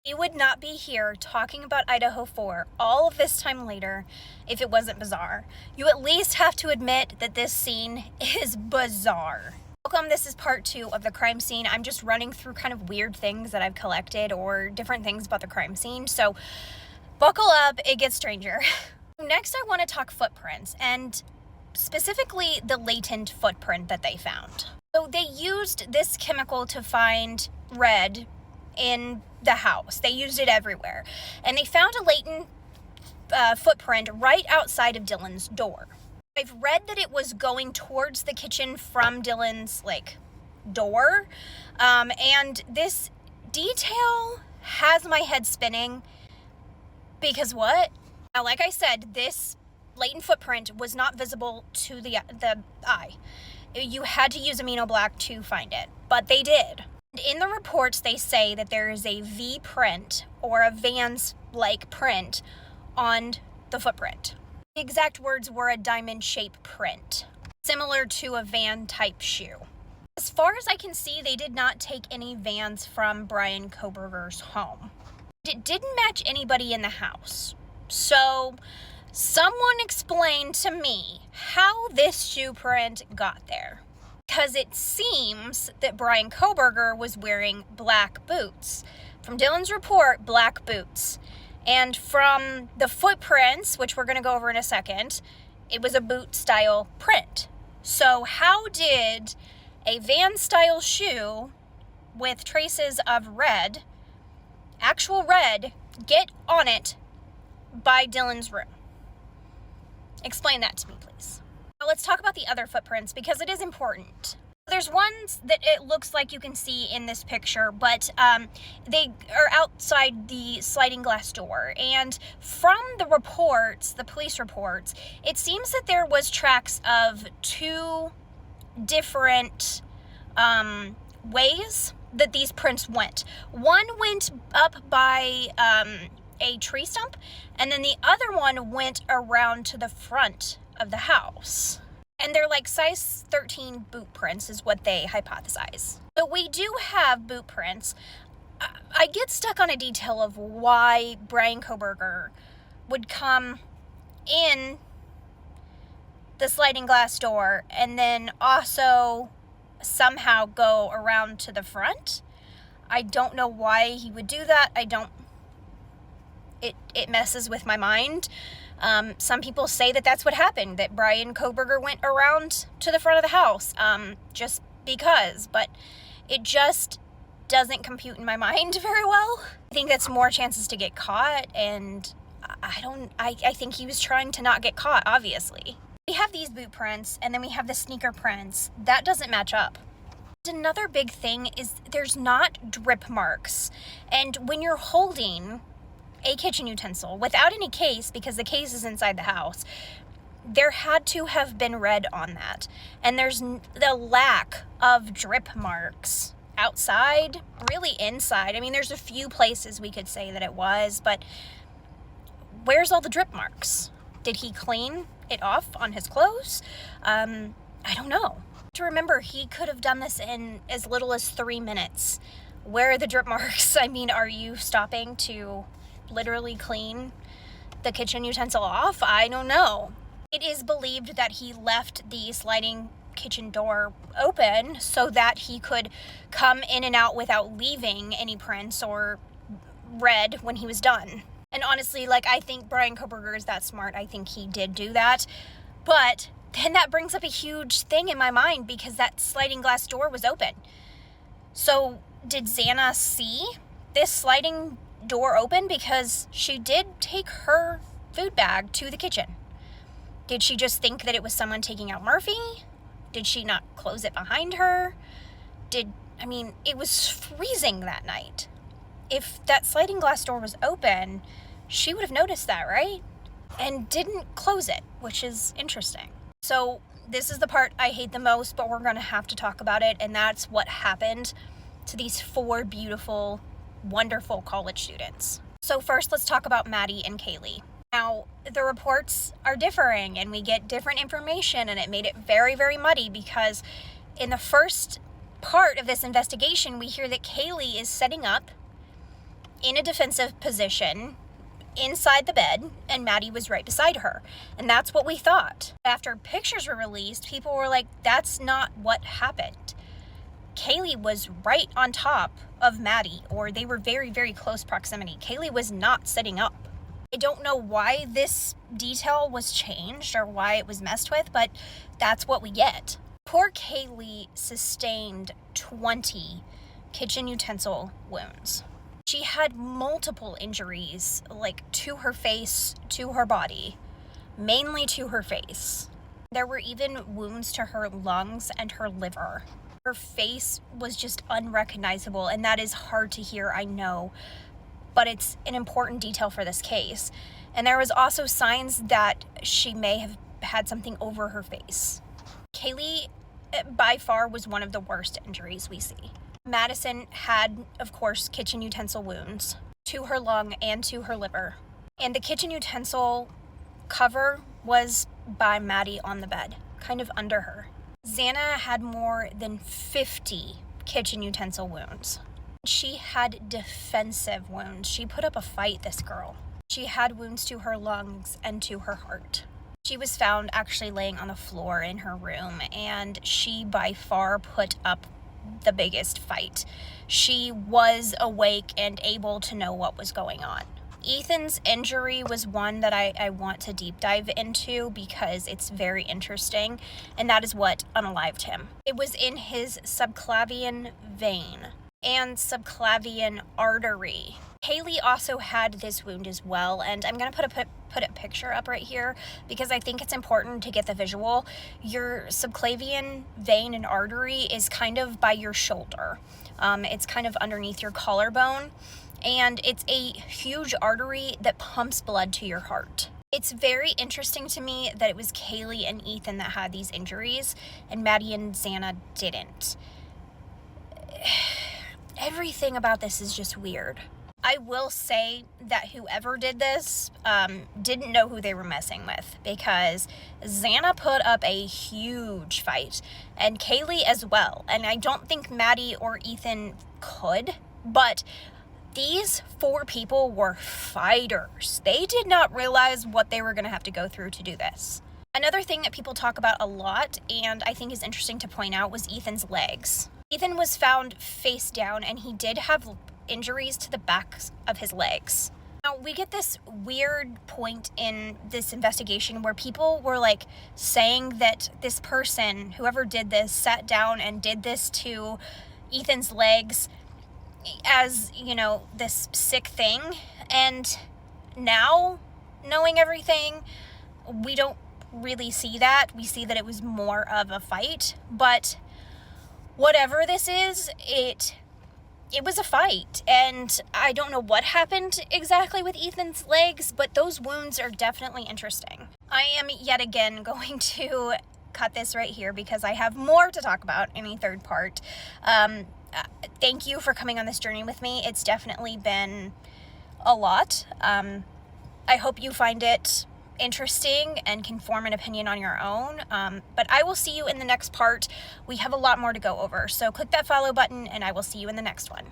We would not be here talking about Idaho 4 all of this time later if it wasn't bizarre. You at least have to admit that this scene is bizarre. Welcome, this is part 2 of the crime scene. I'm just running through kind of weird things that I've collected or different things about the crime scene, so buckle up, it gets stranger. Next, I want to talk footprints, and specifically the latent footprint that they found. So they used this chemical to find red in the house. They used it everywhere. And they found a latent footprint right outside of Dylan's door. I've read that it was going towards the kitchen from Dylan's, door. And this detail has my head spinning because what? Now, like I said, this latent footprint was not visible to the eye. You had to use amino black to find it, but they did. In the reports, they say that there is a V print or a Vans-like print on the footprint. The exact words were a diamond-shaped print, similar to a Van-type shoe. As far as I can see, they did not take any Vans from Bryan Kohberger's home. It didn't match anybody in the house. So, someone explain to me how this shoe print got there. Because it seems that Bryan Kohberger was wearing black boots. From Dylan's report, black boots. And from the footprints, which we're going to go over in a second, it was a boot-style print. So how did a Van-style shoe with traces of red, actual red, get on it by Dylan's room? Explain that to me, please. Now let's talk about the other footprints because it is important. There's ones that it looks like you can see in this picture, but they are outside the sliding glass door. And from the reports, the police reports, it seems that there was tracks of two different ways that these prints went. One went up by a tree stump, and then the other one went around to the front of the house. And they're like size 13 boot prints is what they hypothesize. So we do have boot prints. I get stuck on a detail of why Bryan Kohberger would come in the sliding glass door and then also somehow go around to the front. I don't know why he would do that. It messes with my mind. Some people say that that's what happened, that Bryan Kohberger went around to the front of the house, just because, but it just doesn't compute in my mind very well. I think that's more chances to get caught, and I think he was trying to not get caught, obviously. We have these boot prints, and then we have the sneaker prints. That doesn't match up. Another big thing is there's not drip marks, and when you're holding a kitchen utensil without any case, because the case is inside the house, there had to have been red on that. And there's the lack of drip marks outside, really inside. I mean, there's a few places we could say that it was, but where's all the drip marks? Did he clean it off on his clothes? I don't know. To remember, he could have done this in as little as 3 minutes. Where are the drip marks? I mean, are you stopping to literally clean the kitchen utensil off? I don't know. It is believed that he left the sliding kitchen door open so that he could come in and out without leaving any prints or red when he was done. And honestly, I think Bryan Kohberger is that smart. I think he did do that. But then that brings up a huge thing in my mind because that sliding glass door was open. So did Xana see this sliding door open? Because she did take her food bag to the kitchen. Did she just think that it was someone taking out Murphy? Did she not close it behind her? It was freezing that night. If that sliding glass door was open, she would have noticed that, right? And didn't close it, which is interesting. So this is the part I hate the most, but we're going to have to talk about it, and that's what happened to these 4 beautiful, wonderful college students. So first, let's talk about Maddie and Kaylee. Now, the reports are differing, and we get different information, and it made it very, very muddy because in the first part of this investigation, we hear that Kaylee is setting up in a defensive position inside the bed, and Maddie was right beside her. And that's what we thought. After pictures were released, people were like, that's not what happened. Kaylee was right on top of Maddie, or they were very, very close proximity. Kaylee was not sitting up. I don't know why this detail was changed or why it was messed with, but that's what we get. Poor Kaylee sustained 20 kitchen utensil wounds. She had multiple injuries, like to her face, to her body, mainly to her face. There were even wounds to her lungs and her liver. Her face was just unrecognizable, and that is hard to hear, I know, but it's an important detail for this case. And there was also signs that she may have had something over her face. Kaylee, by far, was one of the worst injuries we see. Madison had, of course, kitchen utensil wounds to her lung and to her liver. And the kitchen utensil cover was by Maddie on the bed, kind of under her. Xana had more than 50 kitchen utensil wounds. She had defensive wounds. She put up a fight, this girl. She had wounds to her lungs and to her heart. She was found actually laying on the floor in her room, and she by far put up the biggest fight. She was awake and able to know what was going on. Ethan's injury was one that I want to deep dive into because it's very interesting, and that is what unalived him. It was in his subclavian vein and subclavian artery. Kaylee also had this wound as well, and I'm going to put a picture up right here because I think it's important to get the visual. Your subclavian vein and artery is kind of by your shoulder. It's kind of underneath your collarbone, and it's a huge artery that pumps blood to your heart. It's very interesting to me that it was Kaylee and Ethan that had these injuries, and Maddie and Xana didn't. Everything about this is just weird. I will say that whoever did this didn't know who they were messing with, because Xana put up a huge fight, and Kaylee as well. And I don't think Maddie or Ethan could, but these 4 people were fighters. They did not realize what they were going to have to go through to do this. Another thing that people talk about a lot, and I think is interesting to point out, was Ethan's legs. Ethan was found face down, and he did have injuries to the backs of his legs. Now, we get this weird point in this investigation where people were like saying that this person, whoever did this, sat down and did this to Ethan's legs as, you know, this sick thing. And now, knowing everything, we don't really see that. We see that it was more of a fight. But whatever this is, it was a fight, and I don't know what happened exactly with Ethan's legs, but those wounds are definitely interesting. I am yet again going to cut this right here because I have more to talk about in a third part. Thank you for coming on this journey with me. It's definitely been a lot. I hope you find it interesting and can form an opinion on your own. But I will see you in the next part. We have a lot more to go over. So click that follow button, and I will see you in the next one.